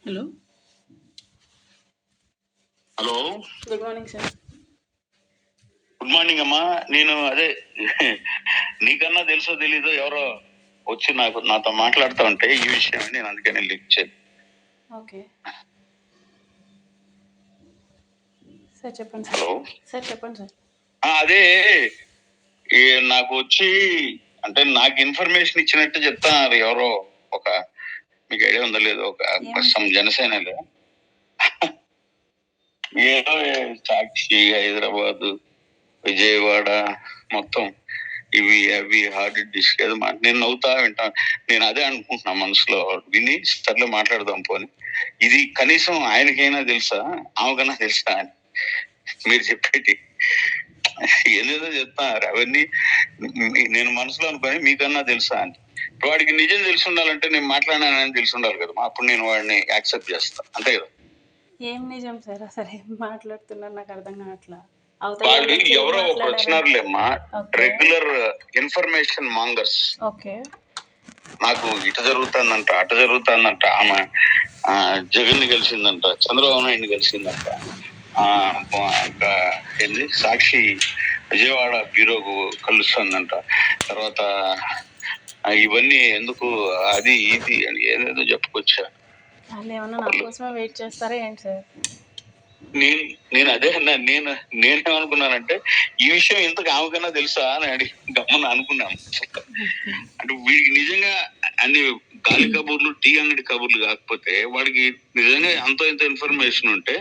Hello. Hello, good morning sir. Good morning అమ్మా. నేను అదే నీకన్నా తెలుసో తెలీదో ఎవరో వచ్చి నాతో మాట్లాడుతూ ఉంటే ఈ విషయం నేను అందుకని లిఫ్ట్ చేయను. ఓకే సార్, చెప్పండి సార్. హలో సార్ చెప్పండి సార్. అదే నాకు వచ్చి అంటే నాకు ఇన్ఫర్మేషన్ ఇచ్చినట్టు చెప్తాను. ఎవరో ఒక మీకు ఐడియా ఉందో లేదో ఒక జనసేనలో ఏదో సాక్షి, హైదరాబాద్, విజయవాడ మొత్తం ఇవి అవి హార్డ్ డిస్క్ ఏదో నేను నవ్వుతా వింటాను. నేను అదే అనుకుంటున్నా మనసులో, విని సర్లే మాట్లాడదాం పోని. ఇది కనీసం ఆయనకైనా తెలుసా, ఆమెకన్నా తెలుసా అని మీరు చెప్పేటి ఏదేదో చెప్తున్నారు. అవన్నీ నేను మనసులో అనుకొని మీకన్నా తెలుసా అని. వాడికి నిజం తెలిసి ఉండాలంటే నేను మాట్లాడానని తెలిసి ఉండాలి కదా, అప్పుడు నేను వాడిని యాక్సెప్ట్ చేస్తాను, అంతే కదా. ఏం నిజం సార్, అసలు ఏం మాట్లాడుతున్నారు నాకు అర్థం కావట్లా. వాళ్ళు ఎవరో ఒకరు వచ్చినారులేమ్మా, రెగ్యులర్ ఇన్ఫర్మేషన్ మాంగర్స్. ఓకే. నాకు ఇటు జరుగుతుందంట, అటు జరుగుతుందంట, ఆమె జగన్ ని కలిసిందంట, చంద్రబాబు నాయుడిని కలిసిందంట, ఏంది సాక్షి విజయవాడ బ్యూరోకు కలుస్తుందంట, తర్వాత ఇవన్నీ ఎందుకు అది ఇది అని ఏదేదో చెప్పుకొచ్చా. వాళ్ళు ఏమన్నా నా కోసమే వెయిట్ చేస్తారా ఏంటి సార్? నేను అదే అన్నా. నేనేమనుకున్నానంటే ఈ విషయం ఇంతకు ఆమెకన్నా తెలుసా అని అడిగి గమ్మని అనుకున్నాను. అంటే వీడికి నిజంగా అన్ని గాలి కబుర్లు, టీ అంగడి కబుర్లు కాకపోతే వాడికి నిజంగా అంత ఇంత ఇన్ఫర్మేషన్ ఉంటే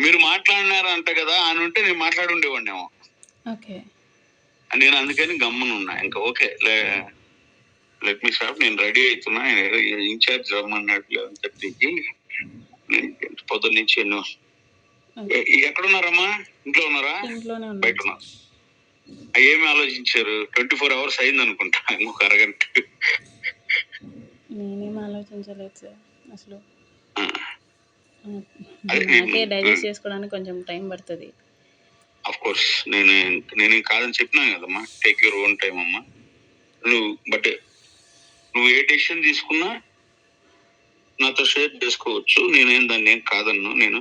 మీరు మాట్లాడినారంట కదా అని ఉంటే నేను మాట్లాడి ఉండేవాడినేమో. నేను అందుకని గమ్మను ఉన్నా. ఇంకా ఓకే లెట్ మీ స్టాప్, నేను రెడీ అవుతున్నా. ఇన్ఛార్జ్ రమ్మన్నాడు 11:30కి. పొద్దున్న నుంచి ఎన్నో. ఎక్కడున్నారమ్మా? ఇంట్లో ఉన్నారా? బయట ఉన్నారు. ఏమి ఆలోచించారు? 24 hours అయింది అనుకుంటా, ఇంకొక అరగంట. నేనేం ఆలోచించలేదు సార్ అసలు. నాకే డైజెస్ట్ చేసుకోవడానికి కొంచెం టైం పడుతుంది. ఆఫ్ కోర్స్ నేనేం కాదని చెప్పినాను కదమ్మా, టేక్ యువర్ ఓన్ టైం అమ్మా. నువ్వు ఏ డెసిషన్ తీసుకున్నా నాతో షేర్ చేసుకోవచ్చు. నేనేం దాన్ని ఏం కాదన్ను. నేను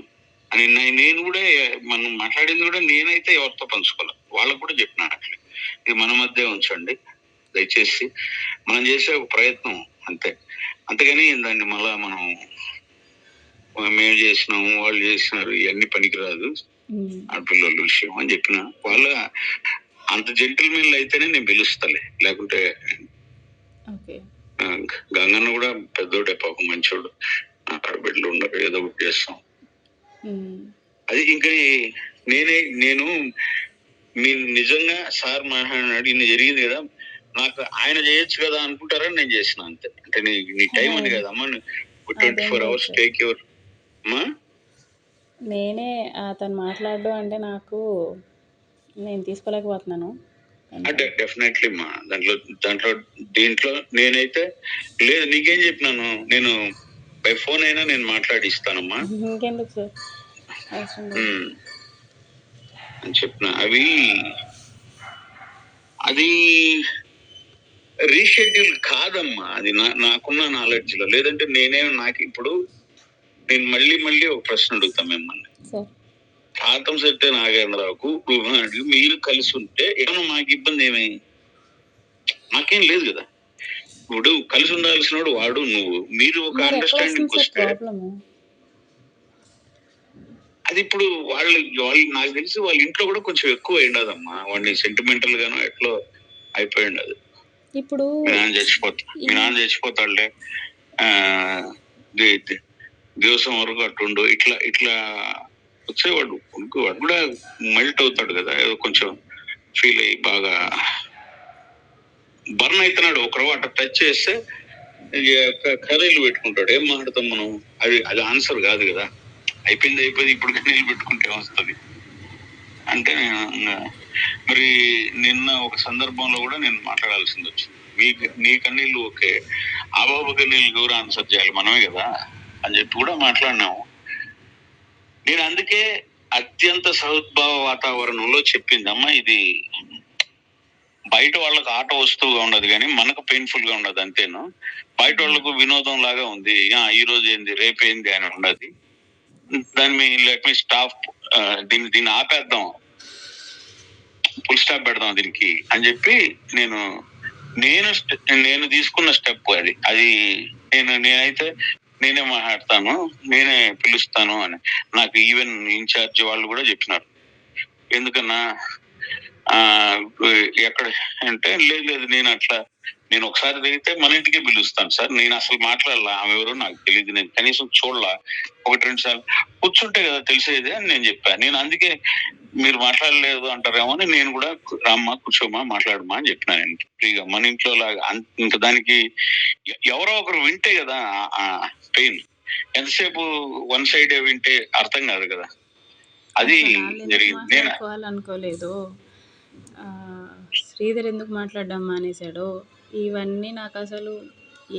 కూడా మనం మాట్లాడింది కూడా నేనైతే ఎవరితో పంచుకోవాలి, వాళ్ళకు కూడా చెప్పినా అట్లే, ఇది మన మధ్య ఉంచండి దయచేసి, మనం చేసే ఒక ప్రయత్నం అంతే. అంతేగాని దాన్ని మళ్ళా మనం మేము చేసినాము వాళ్ళు చేసినారు ఇవన్నీ పనికిరాదు ఆడపిల్లల విషయం అని చెప్పిన. వాళ్ళు అంత జెంటిల్మెన్లు అయితేనే నేను పిలుస్తాలే, లేకుంటే గంగన్న కూడా పెద్దోడే పాపం, మంచోడు, ఆడబిడ్డలు ఉండరు, ఏదో ఒకటి చేస్తాం. అది ఇంకా నేను మీరు నిజంగా సార్ మాట్లాడినాడు ఇన్ని జరిగింది కదా, నాకు ఆయన చేయొచ్చు కదా అనుకుంటారని నేను చేసిన అంతే. అంటే నీ టైం ఉంది కదమ్మా, 24 hours టేక్ యువర్. నేనే అతను మాట్లాడడం అంటే నాకు నేను తీసుకోలేకపోతున్నాను. అంటే డెఫినెట్లీ మా దీంట్లో నేనైతే లేదు, నీకేం చెప్పినాను, నేను బై ఫోన్ అయినా నేను మాట్లాడిస్తానమ్మా. ఇంకెందుకు సార్ అని చెప్పిన. అది రీషెడ్యూల్ కాదమ్మా, అది నాకున్న నాలెడ్జ్ లో. లేదంటే నాకు ఇప్పుడు నేను మళ్ళీ ఒక ప్రశ్న అడుగుతా మిమ్మల్ని. తాతం సత్య నాగేంద్రరావుకు మీరు కలిసి ఉంటే ఏమన్నా మాకు ఇబ్బంది ఏమై? నాకేం లేదు కదా. ఇప్పుడు కలిసి ఉండాల్సిన వాడు నువ్వు, మీరు ఒక అండర్స్టాండింగ్ వస్తే అది ఇప్పుడు వాళ్ళు నాకు తెలిసి వాళ్ళ ఇంట్లో కూడా కొంచెం ఎక్కువ అయినదమ్మా. వాడిని సెంటిమెంటల్ గానో ఎట్లో అయిపోయింది. అది ఇప్పుడు మీ నాన్న చచ్చిపోతాడులే దివసం వరకు అట్టుండు, ఇట్లా వచ్చేవాడు వాడు కూడా మెల్ట్ అవుతాడు కదా, ఏదో కొంచెం ఫీల్ అయ్యి బాగా బర్న్ అవుతున్నాడు. ఒకరు అట్లా టచ్ చేస్తే కర్రీలు పెట్టుకుంటాడు. ఏం మాట్లాడతాం మనం? అది ఆన్సర్ కాదు కదా. అయిపోయింది ఇప్పుడు కన్నీళ్ళు పెట్టుకుంటే వస్తుంది అంటే. మరి నిన్న ఒక సందర్భంలో కూడా నేను మాట్లాడాల్సింది వచ్చింది. నీ కన్నీళ్ళు ఓకే, ఆ బాబు కన్నీళ్ళు ఎవరు ఆన్సర్ చేయాలి, మనమే కదా అని చెప్పి కూడా మాట్లాడినాము. నేను అందుకే అత్యంత సహోద్భావ వాతావరణంలో చెప్పింది, అమ్మా ఇది బయట వాళ్ళకి ఆట వస్తువుగా ఉండదు కానీ మనకు పెయిన్ఫుల్ గా ఉండదు అంతేను. బయట వాళ్ళకు వినోదం లాగా ఉంది. ఈ రోజు ఏంది రేపేంది అని ఉండదు. దాన్ని లెట్ మీ స్టాప్, దీన్ని ఆపేద్దాం, ఫుల్ స్టాప్ పెడదాం దీనికి అని చెప్పి నేను తీసుకున్న స్టెప్ అది నేనైతే నేనే మాట్లాడతాను, నేనే పిలుస్తాను అని నాకు ఈవెన్ ఇన్ఛార్జ్ వాళ్ళు కూడా చెప్పినారు. ఎందుకన్నా ఎక్కడ అంటే లేదు నేను ఒకసారి దిగితే మన ఇంటికే పిలుస్తాను సార్, నేను అసలు మాట్లాడాల, ఆమె ఎవరో నాకు తెలియదు, నేను కనీసం చూడలా, 1-2 సార్లు కూర్చుంటే కదా తెలిసేది అని నేను చెప్పాను. నేను అందుకే మీరు మాట్లాడలేదు అంటారేమో అని నేను కూడా రామ్మా కూర్చోమా మాట్లాడమా అని చెప్పినా. నేను ఫ్రీగా మన ఇంట్లో లాగా ఇంకా దానికి ఎవరో ఒకరు వింటే కదా పెయిన్. ఎంతసేపు వన్ సైడ్ వింటే అర్థం కాదు కదా. అది జరిగింది. నేను అనుకోలేదు శ్రీధర్ ఎందుకు మాట్లాడడం మానేశాడో ఇవన్నీ నాకు అసలు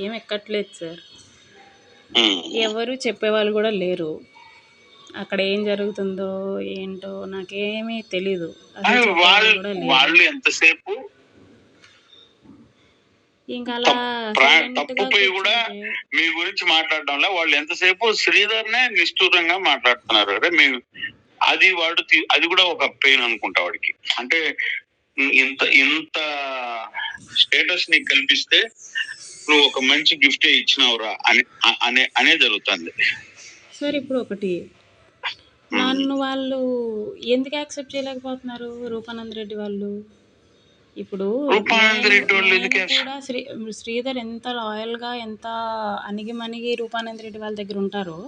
ఏం ఎక్కట్లేదు సార్. ఎవరు చెప్పేవాళ్ళు కూడా లేరు. అక్కడ ఏం జరుగుతుందో ఏంటో నాకేమీ తెలీదు. వాళ్ళు ఎంతసేపు ఇంకా అలా తప్పుపోయి కూడా మీ గురించి మాట్లాడడంలో వాళ్ళు ఎంతసేపు శ్రీధర్నే నిష్ఠూరంగా మాట్లాడుతున్నారు. అది కూడా ఒక పెయిన్ అనుకుంటా వాడికి. అంటే ఇంత స్టేటస్ నీకు కల్పిస్తే నువ్వు ఒక మంచి గిఫ్ట్ ఇచ్చినావురా అనే జరుగుతుంది సార్. ఇప్పుడు ఒకటి నన్ను వాళ్ళు ఎందుకు యాక్సెప్ట్ చేయలేకపోతున్నారు రూపానంద్ రెడ్డి వాళ్ళు? ఇప్పుడు కూడా శ్రీధర్ ఎంత లాయల్ గా ఎంత అణిగి రూపానంద్ రెడ్డి వాళ్ళ దగ్గర ఉంటారో,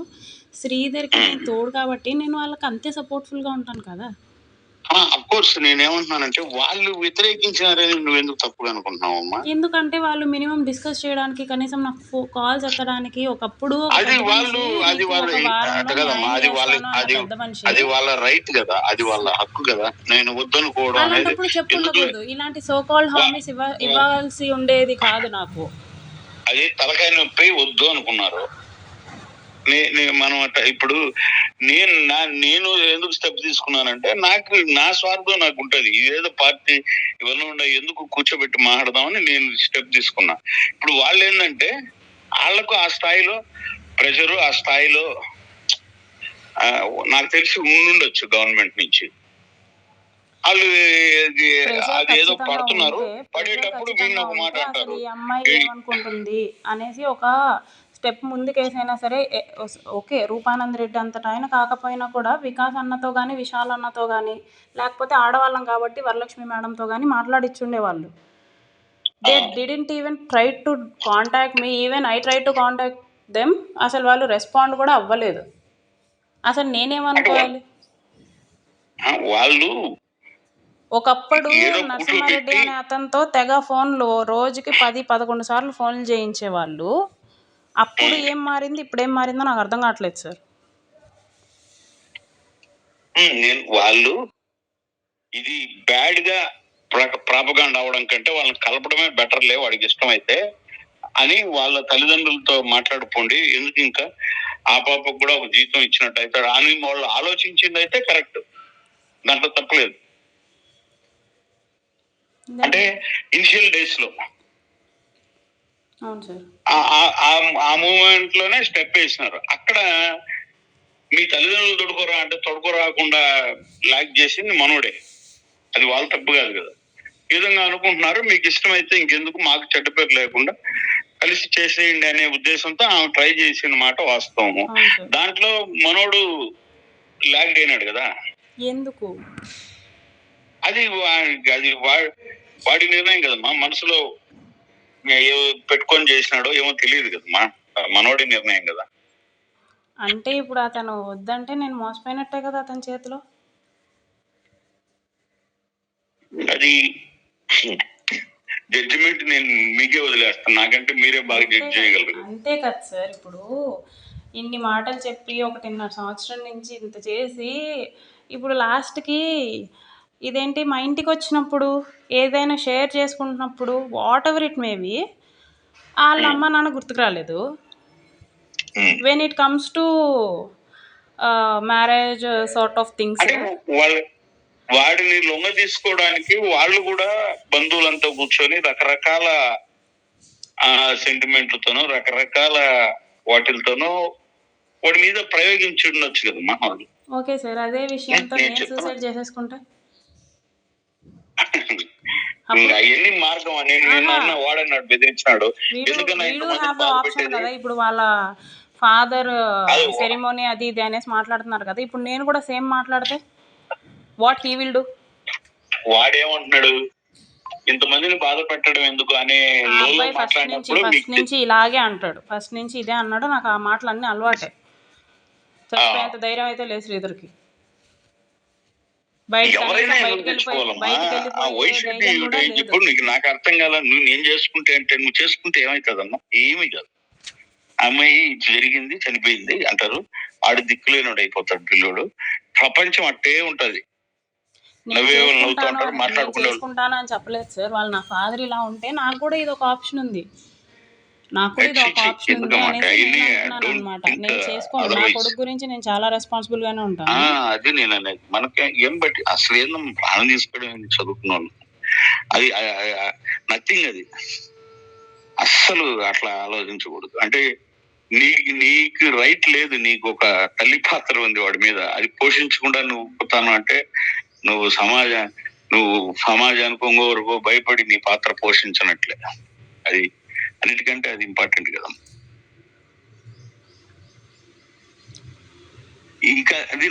శ్రీధర్కి నేను తోడు కాబట్టి నేను వాళ్ళకి అంతే సపోర్ట్ఫుల్ గా ఉంటాను కదా. అఫ్ కోర్స్ నేనేమంటున్నానంటే వాళ్ళు వ్యతిరేకించారని నువ్వు ఎందుకు తప్పుగా అనుకుంటున్నావమ్మా? ఎందుకంటే వాళ్ళు మినిమం డిస్కస్ చేయడానికి, కనీసం నాకు కాల్స్ ఎత్తడానికి ఒకప్పుడు అది వాళ్ళ రైట్ కదా, అది వాళ్ళ హక్కు కదా. నేను వద్దనుకోవడం అలాంటప్పుడు చెప్పుకోకూడదు. ఇలాంటి సో కాల్డ్ హామీస్ ఇవ్వాల్సి ఉండేది కాదు. నాకు అది తలకాయ నొప్పి వద్దు అనుకున్నారు. మనం ఇప్పుడు నేను ఎందుకు స్టెప్ తీసుకున్నానంటే నా స్వార్థం నాకు ఉంటది. ఇదేదో పార్టీ ఇవన్నీ ఉండే ఎందుకు కూర్చోబెట్టి మాట్లాడదామని నేను స్టెప్ తీసుకున్నా. ఇప్పుడు వాళ్ళు ఏంటంటే వాళ్ళకు ఆ స్థాయిలో ప్రెషరు, ఆ స్థాయిలో నాకు తెలిసి ఉండుండొచ్చు గవర్నమెంట్ నుంచి. వాళ్ళు అదేదో పడుతున్నారు, పడేటప్పుడు వీళ్ళు ఒక మాట అంటారు, ఈ అమ్మాయి ఏమనుకుంటుంది అనేసి ఒక స్టెప్ ముందుకేసైనా సరే ఓకే. రూపానంద్ రెడ్డి అంతటా ఆయన కాకపోయినా కూడా వికాస్ అన్నతో కానీ, విశాల్ అన్నతో కానీ, లేకపోతే ఆడవాళ్ళం కాబట్టి వరలక్ష్మి మేడంతో కానీ మాట్లాడిచ్చుండేవాళ్ళు. They didn't even try to contact me, even I try to contact them. అసలు వాళ్ళు రెస్పాండ్ కూడా అవ్వలేదు. అసలు నేనేమనుకోవాలి? వాళ్ళు ఒకప్పుడు నరసింహారెడ్డి అనే అతనితో తెగ ఫోన్లు రోజుకి 10-11 సార్లు ఫోన్లు చేయించేవాళ్ళు. అప్పుడు ఏం మారింది, ఇప్పుడు ఏం మారిందో నాకు అర్థం కావట్లేదు సార్. వాళ్ళు ఇది బ్యాడ్ గా ప్రాపగాండా అవడం కంటే వాళ్ళని కలపడమే బెటర్లే, వాడికి ఇష్టమైతే అని వాళ్ళ తల్లిదండ్రులతో మాట్లాడుకోండి. ఎందుకు ఇంకా ఆ పాపకు కూడా ఒక జీతం ఇచ్చినట్టు అవుతాడు అని వాళ్ళు ఆలోచించింది అయితే కరెక్ట్, దాంట్లో తప్పలేదు. అంటే ఇనిషియల్ డేస్ లో ఆ మూమెంట్ లోనే స్టెప్ వేసినారు. అక్కడ మీ తల్లిదండ్రులు తొడుకోరా అంటే తొడుకోరాకుండా లాక్ చేసింది మనోడే. అది వాళ్ళ తప్పు కాదు కదా. ఈ విధంగా అనుకుంటున్నారు. మీకు ఇష్టమైతే ఇంకెందుకు, మాకు చెడ్డ పేరు లేకుండా కలిసి చేసేయండి అనే ఉద్దేశంతో ఆమె ట్రై చేసిన మాట వాస్తవము. దాంట్లో మనోడు లాగ్ అయినాడు కదా. ఎందుకు? అది వాడి నిర్ణయం కదమ్మా. మనసులో పెట్టుకొని చేసినాడో ఏమో తెలియదు కదమ్మా, మనోడి నిర్ణయం కదా. అంటే ఇప్పుడు అతను వద్దంటే నేను మోసపోయినట్టే కదా అతని చేతిలో. అది జడ్జిమెంట్ నేను మీకే వదిలేస్తాను, నాకంటే మీరే బాగా జడ్జ్ చేయగలరు. అంతే కదా సార్. ఇప్పుడు ఇన్ని మాటలు చెప్పి 1.5 సంవత్సరం నుంచి ఇంత చేసి ఇప్పుడు లాస్ట్కి ఇదేంటి, మా ఇంటికి వచ్చినప్పుడు ఏదైనా షేర్ చేసుకుంటున్నప్పుడు వాట్ ఎవర్ ఇట్ మేబీ వాళ్ళ అమ్మ నాన్న గుర్తుకు రాలేదు. When it comes to marriage sort of things, వాడిని లొంగ తీసుకోవడానికి వాళ్ళు కూడా బంధువులంతా కూర్చొని రకరకాల ఆ సెంటిమెంట్లతోనో రకరకాల వాటిలతోనో వాడి మీద ప్రయోగించి ఉండొచ్చు కదమ్మా వాళ్ళు. ఓకే సార్, అదే విషయంతో నేను నేను చెప్తున్నా సూసైడ్ చేసేసుకుంటే ఇంకా అవన్నీ మార్గం అని నిన్న వాడన్నాడు, బెదిరించినాడు. ఎందుకన్నా వీడు ఇంతమంది హ్యావ్ ద బాధ ఆప్షన్ పెట్టేది? కదా. ఇప్పుడు వాళ్ళ ఫాదర్ అది సెరిమోనీ అది ఇది అనేసి మాట్లాడుతున్నారు కదా. ఇప్పుడు నేను కూడా సేమ్ మాట్లాడితే వాట్ హీ విల్ డూ? వాడేమంటున్నాడు, ఇంతమందిని బాధ పెట్టడం ఎందుకు అనే ఆ అబ్బాయి ఫస్ట్ నుంచి ఇలాగే అంటాడు. ఫస్ట్ నుంచి ఇదే అన్నాడు. నాకు ఆ మాటలు అన్నీ అలవాటే. చచ్చిపోయేంత ధైర్యం అయితే లేదు శ్రీధర్కి. ఎవరైనా ఎందుకు తెచ్చుకోవాలమ్మా? చెప్పు, నాకు అర్థం కాల. నువ్వు నేను చేసుకుంటే అంటే నువ్వు చేసుకుంటే ఏమవుతుందమ్మా? ఏమి కాదు. అమ్మాయి జరిగింది, చనిపోయింది అంటారు. ఆడు దిక్కులేనోడు అయిపోతాడు పిల్లోడు. ప్రపంచం అట్టే ఉంటది. చేసుకుంటాను అని చెప్పలేదు సార్. వాళ్ళు నా ఫాదర్ ఇలా ఉంటే నాకు కూడా ఇది ఒక ఆప్షన్ ఉంది, నాకు కూడా ఇది ఒక ఆప్షన్ ఉంది అనేసి నేను అంటున్నాను అనమాట. నేను చేసుకోను. నా కొడుకు గురించి నేను చాలా రెస్పాన్సిబుల్ గానే ఉంటాను. అది నేను అనేది. మనకి ఏం బట్టి అసలు ఏందో ప్రాణం తీసుకోవడం చదువుకున్న వాళ్ళు అది నథింగ్. అది అస్సలు అట్లా ఆలోచించకూడదు. అంటే నీకు రైట్ లేదు. నీకు ఒక తల్లి పాత్ర ఉంది వాడి మీద, అది పోషించకుండా నువ్వు పోతాను అంటే నువ్వు సమాజానికి ఇంకోవరకు భయపడి నీ పాత్ర పోషించనట్లే. అది అన్నిటికంటే అది ఇంపార్టెంట్ కదా. ఇంకా అది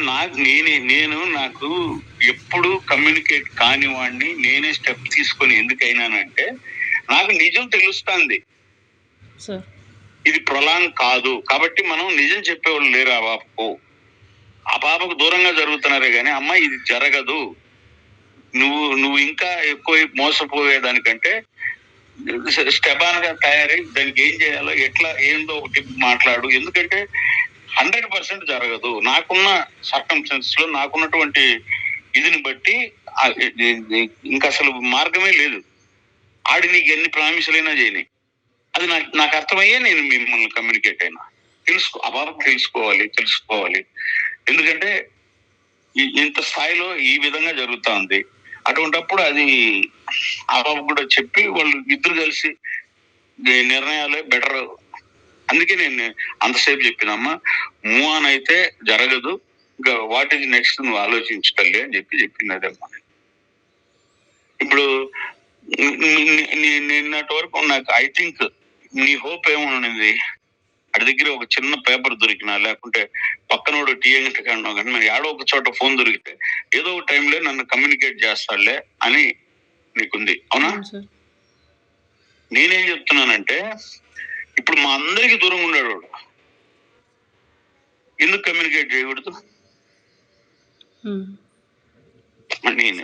నాకు ఎప్పుడు కమ్యూనికేట్ కాని వాడిని నేనే స్టెప్ తీసుకొని ఎందుకైనానంటే నాకు నిజం తెలుస్తుంది. ఇది ప్రొలాంగ్ కాదు కాబట్టి మనం నిజం చెప్పేవాళ్ళు లేరు. ఆ పాపకు దూరంగా జరుగుతున్నారే గానీ అమ్మ ఇది జరగదు, నువ్వు ఇంకా ఎక్కువ మోసపోయేదానికంటే స్టెబాన్ గా తయారై దానికి ఏం చేయాలో ఎట్లా ఏందో ఒకటి మాట్లాడు. ఎందుకంటే 100% జరగదు. నాకున్న సర్కమ్స్టెన్సెస్ లో నాకున్నటువంటి ఇదిని బట్టి ఇంకా అసలు మార్గమే లేదు. ఆడి నీకు ఎన్ని ప్రామిసులైనా చేయని, అది నాకు అర్థమయ్యే నేను మిమ్మల్ని కమ్యూనికేట్ అయినా. ఆ బాబుకి తెలుసుకోవాలి. ఎందుకంటే ఇంత స్థాయిలో ఈ విధంగా జరుగుతా ఉంది. అటువంటప్పుడు అది ఆ బాబు కూడా చెప్పి వాళ్ళు ఇద్దరు కలిసి నిర్ణయాలే బెటర్. అందుకే నేను అంతసేపు చెప్పినమ్మా, మూవ్ ఆన్ అయితే జరగదు, ఇంకా వాట్ ఈజ్ నెక్స్ట్ నువ్వు ఆలోచించుతల్లి అని చెప్పింది అదమ్మా. ఇప్పుడు నిన్నటి వరకు నాకు ఐ థింక్ నీ హోప్ ఏమన్నది, అడి దగ్గర ఒక చిన్న పేపర్ దొరికినా లేకుంటే పక్కనోడు టీఎంట్ కన్నా కానీ మరి ఏడో ఒక చోట ఫోన్ దొరికితే ఏదో ఒక టైంలో నన్ను కమ్యూనికేట్ చేస్తాడులే అని నీకుంది. అవునా? నేనేం చెప్తున్నానంటే ఇప్పుడు మా అందరికి దూరంగా ఉన్నాడు వాడు, ఎందుకు కమ్యూనికేట్ చేయకూడదు? నేను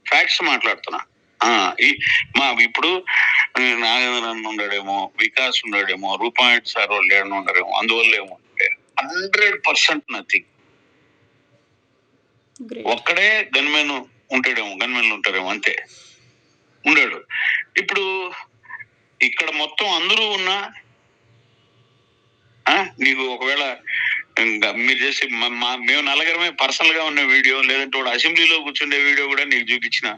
ఫ్యాక్ట్స్ మాట్లాడుతున్నా. ఇప్పుడు నాగేంద్రన్ ఉన్నాడేమో, వికాస్ ఉన్నాడేమో, రూపాయట్ సార్ వాళ్ళు ఏమైనా ఉన్నారేమో, అందువల్ల ఏమో 100% నథింగ్. ఒక్కడే గన్మెన్ ఉంటారేమో అంతే ఉండాడు. ఇప్పుడు ఇక్కడ మొత్తం అందరూ ఉన్నా నీకు ఒకవేళ మీరు చేసి మేము నలుగురమే పర్సనల్ గా ఉన్న వీడియో, లేదంటే వాడు అసెంబ్లీలో కూర్చుండే వీడియో కూడా నీకు చూపించిన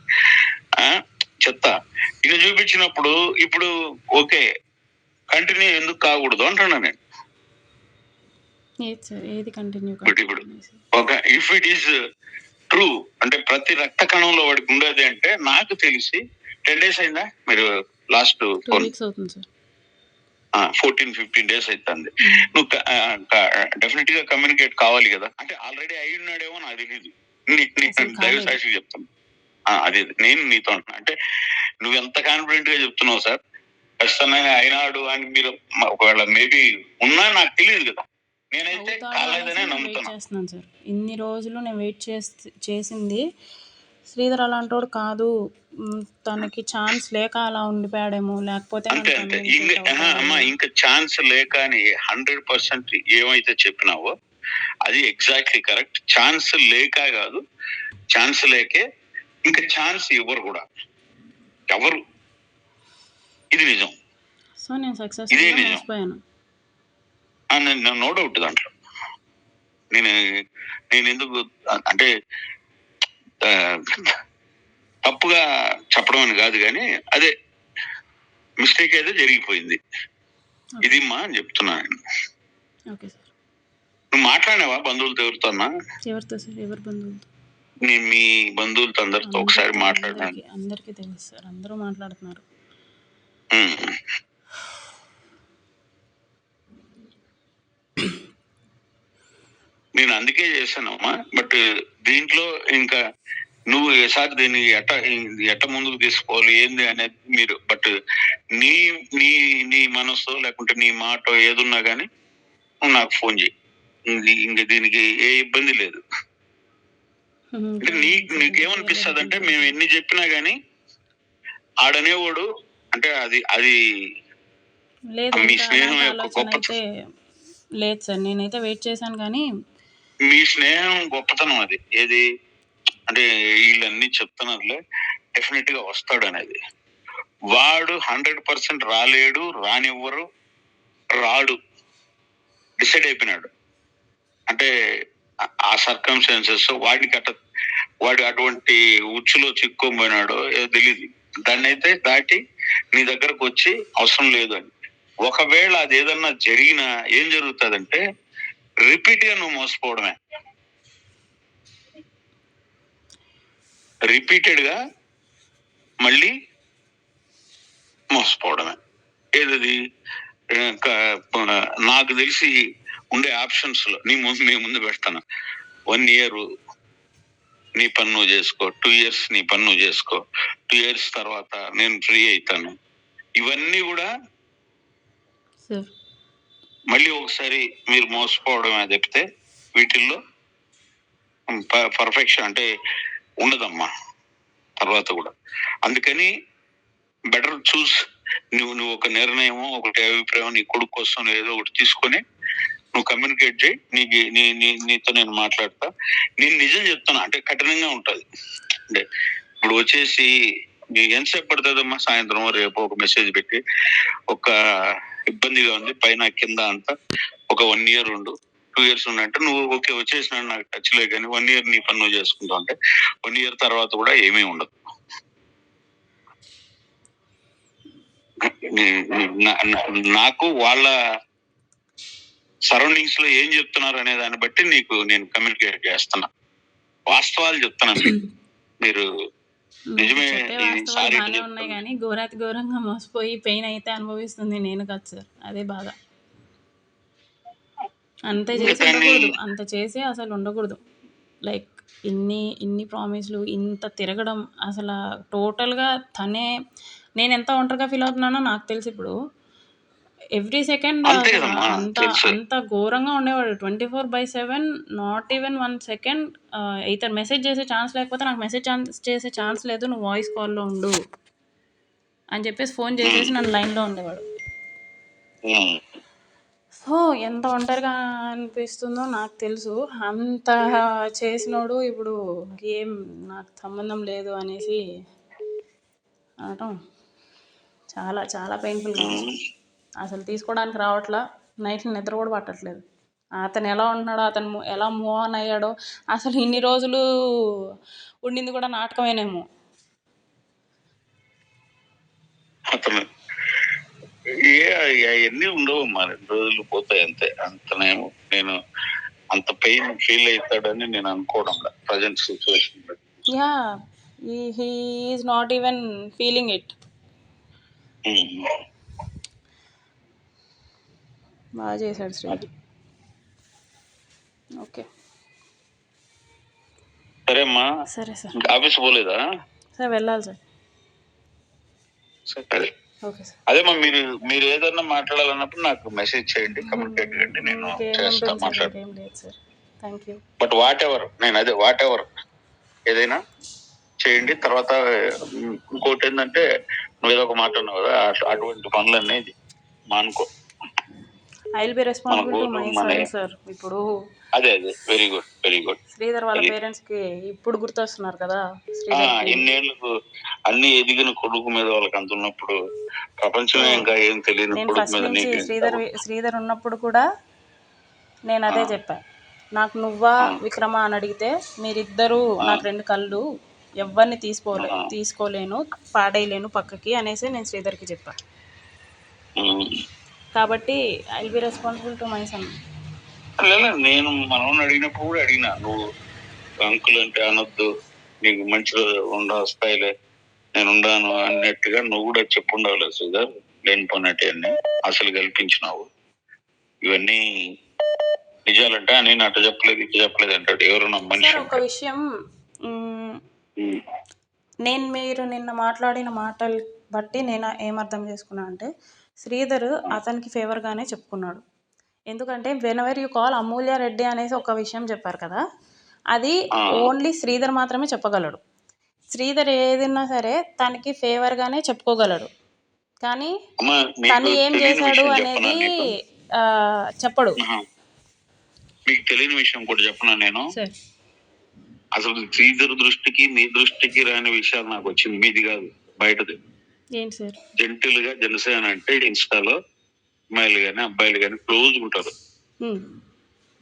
చెత్త ఇది చూపించినప్పుడు ఇప్పుడు ఓకే కంటిన్యూ ఎందుకు కాకూడదు అంటున్నా నేను. ఇప్పుడు ఇఫ్ ఇట్ ఈస్ ట్రూ అంటే ప్రతి రక్త కణంలో వాడికి ఉండేది అంటే నాకు తెలిసి 10 days అయిందా మీరు లాస్ట్ 14-15 days అవుతుంది. నువ్వు డెఫినెట్ గా కమ్యూనికేట్ కావాలి కదా. అంటే ఆల్రెడీ అయి ఉన్నాడేమో నాకు తెలియదు. దైవ సాక్షిగా చెప్తాను. అదే నేను నీతో అంటున్నా. అంటే నువ్వు ఎంత కాన్ఫిడెంట్ గా చెప్తున్నావు సార్, ఖచ్చితంగా అయినాడు అని మీరు ఒకవేళ మేబీ ఉన్నా నాకు తెలియదు కదా. నేనైతే కాలేదనే నమ్ముతున్నాను సార్. ఇన్ని రోజులు నేను వెయిట్ చేసింది శ్రీధర్ అలాంటోడు కాదు, తనకి ఛాన్స్ లేక అలా ఉండిపోయాడేమో, లేకపోతే అమ్మా ఇంకా ఛాన్స్ లేక అని 100% ఏమైతే చెప్పినావో అది ఎగ్జాక్ట్లీ కరెక్ట్. ఛాన్స్ లేక కాదు, ఛాన్స్ లేకే ఇంకా ఛాన్స్ ఇవ్వరు కూడా ఎవరు. ఇది నిజం. సో నేను సక్సెస్ఫుల్ గా మోసపోయాను. నో డౌట్ దాంట్లో. నేను ఎందుకు అంటే తప్పుగా చెప్పడం అని కాదు, కానీ అదే మిస్టేక్ అయితే జరిగిపోయింది, ఇది మా అని చెప్తున్నాను. Okay sir. నువ్వు మాట్లాడినావా బంధువులతో ఎవరితోన్నా? ఎవరితో సార్? ఎవరి బంధువులతో? నేను మీ బంధువులతో అందరితో ఒకసారి మాట్లాడాను. అందరికీ తెలుసు సార్, అందరూ మాట్లాడుతున్నారు. నేను అందుకే చేశానమ్మా. బట్ దీంట్లో ఇంకా నువ్వు ఈసారి దీన్ని ఎట్ట ముందుకు తీసుకోవాలి ఏంది అనేది మీరు, బట్ నీ నీ నీ మనసు లేకుంటే నీ మాట ఏదున్నా కానీ నువ్వు నాకు ఫోన్ చేయి. ఇంక దీనికి ఏ ఇబ్బంది లేదు. అంటే నీకేమనిపిస్తుంది అంటే మేము ఎన్ని చెప్పినా గానీ ఆడనేవాడు అంటే అది మీ స్నేహం యొక్క గొప్పతనం. లేదు సార్, నేనైతే వెయిట్ చేశాను కానీ మీ స్నేహం గొప్పతనం అది. ఏది అంటే వీళ్ళన్నీ చెప్తున్నారులే, డెఫినెట్ గా వస్తాడు అనేది. వాడు 100% రాలేడు, రానివ్వరు, రాడు, డిసైడ్ అయిపోయినాడు. అంటే ఆ సర్కమ్స్టాన్సెస్ వాడు అటువంటి ఉచ్చులో చిక్కుపోయినాడో ఏదో తెలియదు. దాన్ని అయితే దాటి నీ దగ్గరకు వచ్చి అవసరం లేదు అని. ఒకవేళ అది ఏదన్నా జరిగినా ఏం జరుగుతుందంటే రిపీట్ గా నువ్వు మోసపోవడమే, రిపీటెడ్ గా మళ్ళీ మోసపోవడమే. ఏదది నాకు తెలిసి ఉండే ఆప్షన్స్ లో నీ ముందు పెడతాను. 1 year నీ పని నువ్వు చేసుకో, 2 years నీ పని నువ్వు చేసుకో, 2 years తర్వాత నేను ఫ్రీ అవుతాను. ఇవన్నీ కూడా మళ్ళీ ఒకసారి మీరు మోసపోవడమే తప్పితే వీటిల్లో పర్ఫెక్షన్ అంటే ఉండదమ్మా తర్వాత కూడా. అందుకని బెటర్ చూస్, నువ్వు ఒక నిర్ణయమో ఒకటి అభిప్రాయం నీ కొడుకు కోసం ఏదో ఒకటి తీసుకొని నువ్వు కమ్యూనికేట్ చేయి. నీతో నేను మాట్లాడతా. నేను నిజం చెప్తున్నా, అంటే కఠినంగా ఉంటుంది. అంటే ఇప్పుడు వచ్చేసి ఎంతసేపు పడుతుందమ్మా, సాయంత్రం రేపు ఒక మెసేజ్ పెట్టి ఒక ఇబ్బందిగా ఉంది పైన కింద అంతా ఒక 1 year 2 years ఉన్నట్టు నువ్వు ఓకే వచ్చేసినాడు నాకు టచ్ లే, కానీ 1 year నీ పని నువ్వు చేసుకుంటావు అంటే 1 year తర్వాత కూడా ఏమీ ఉండదు. నాకు వాళ్ళ సరౌండింగ్స్ లో ఏం చెప్తున్నారు అనే దాన్ని బట్టి నీకు నేను కమ్యూనికేట్ చేస్తున్నా, వాస్తవాలు చెప్తున్నాను. మీరు నిజమే ఉన్నాయి కానీ ఘోరాతి ఘోరంగా మోసపోయి పెయిన్ అయితే అనుభవిస్తుంది నేను కాదు సార్, అదే బాధ. అంత చేసి అసలు ఉండకూడదు. లైక్ ఇన్ని ప్రామిస్లు, ఇంత తిరగడం, అసలు టోటల్గా తనే, నేను ఎంత ఒంటరిగా ఫీల్ అవుతున్నానో నాకు తెలిసి ఇప్పుడు. ఎవ్రీ సెకండ్ అంత ఘోరంగా ఉండేవాడు. 24/7, నాట్ ఈవెన్ 1 second ఇతను మెసేజ్ చేసే ఛాన్స్ లేకపోతే నాకు మెసేజ్ చేసే ఛాన్స్ లేదు, నువ్వు వాయిస్ కాల్లో ఉండు అని చెప్పేసి ఫోన్ చేసేసి నన్ను లైన్లో ఉండేవాడు. సో ఎంత ఒంటరిగా అనిపిస్తుందో నాకు తెలుసు. అంత చేసినోడు ఇప్పుడు ఏం నాకు సంబంధం లేదు అనేసి అనటం చాలా చాలా పెయిన్ఫుల్గా ఉంది. అసలు తీసుకోవడానికి రావట్లా, నైట్లు నిద్ర కూడా పట్టట్లేదు. అతను ఎలా ఉంటున్నాడో, అతను ఎలా మూవ్ ఆన్ అయ్యాడో, అసలు ఇన్ని రోజులు ఉండింది కూడా నాటకమేనేమో. అవన్నీ ఉండవు, మా 2 రోజులు పోతాయి అంతే. అంతనేమో నేను అంత పెయిన్ ఫీల్ అవుతాడని నేను అనుకోవడం present situation. Yeah, he is not even feeling it. బాగా చేశాడు శ్రీ. ఓకే సరే అమ్మా. సరే సార్. ఆఫీస్ పోలేదా సార్? వెళ్ళాలి సార్. సరే ఓకే సార్. అదేమ్మా, మీరు ఏదన్నా మాట్లాడాలన్నప్పుడు నాకు మెసేజ్ చేయండి, కమ్యూనికేట్ చేయండి, నేను చేస్తాను, మాట్లాడతాను. Thank you. But what ever ఏదైనా చేయండి. తర్వాత ఇంకోటి ఏంటంటే నువ్వు ఏదో ఒక మాట్లాడినావు కదా, అటువంటి పనులన్నీ మానుకో. I will be responsible to my son sir. ఇప్పుడు అదే వెరీ గుడ్. శ్రీధర్ వాళ్ళ పేరెంట్స్ కి ఇప్పుడు గుర్తొస్తున్నారు కదా. ఇన్నేళ్లకు అన్ని ఎదిగిన కొడుకు మీద వాళ్ళకి అంత ఉన్నప్పుడు ప్రపంచమే ఇంకా ఏం తెలియదు. శ్రీధర్ ఉన్నప్పుడు కూడా నేను అదే చెప్పా, నాకు నువ్వా విక్రమా అని అడిగితే మీరిద్దరూ నాకు 2 కళ్ళు, ఎవరిని తీసుకోలేను, పాడేయలేను పక్కకి అనేసి నేను శ్రీధర్కి చెప్పా. ఉమ్. కాబట్టి I will be responsible to my sun. లేదు, నేను మనవని అడిగినప్పుడు కూడా అడిగినా, నువ్వు అంకుల్ అంటే అనొద్దు, నీకు మంచిగా వస్తాయిలే, నేను ఉండాను అన్నట్టుగా నువ్వు కూడా చెప్పుండాలి సుధర్. లేని పన్నట్టు అన్ని అసలు కల్పించినావు. ఇవన్నీ నిజాలంటే నేను అట్ట చెప్పలేదు ఇట్లా చెప్పలేదు అంటాడు ఎవరు మనిషి. సార్ ఒక విషయం, మీరు నిన్న మాట్లాడిన మాటలు బట్టి నేను ఏమర్థం చేసుకున్నా అంటే, శ్రీధర్ అతనికి ఫేవర్గానే చెప్పుకున్నాడు. ఎందుకంటే వెనెవర్ యూ కాల్ అమూల్య రెడ్డి అనేసి ఒక విషయం చెప్పారు కదా, అది ఓన్లీ శ్రీధర్ మాత్రమే చెప్పగలడు. శ్రీధర్ ఏదైనా సరే తనకి ఫేవర్గానే చెప్పుకోగలడు, కానీ తను ఏం చేశాడు అనేది చెప్పడు. మీకు తెలియని విషయం కూడా చెప్పనా నేను? అసలు శ్రీధర్ దృష్టికి మీ దృష్టికి రాని విషయాలు నాకు వచ్చింది, మీది కాదు బయటది. ఏంటి సార్? జెంటిల్ గా జనసేన అంటే ఇన్స్టాలో అమ్మాయిలు గాని అబ్బాయిలు గాని క్లోజ్ ఉంటారు.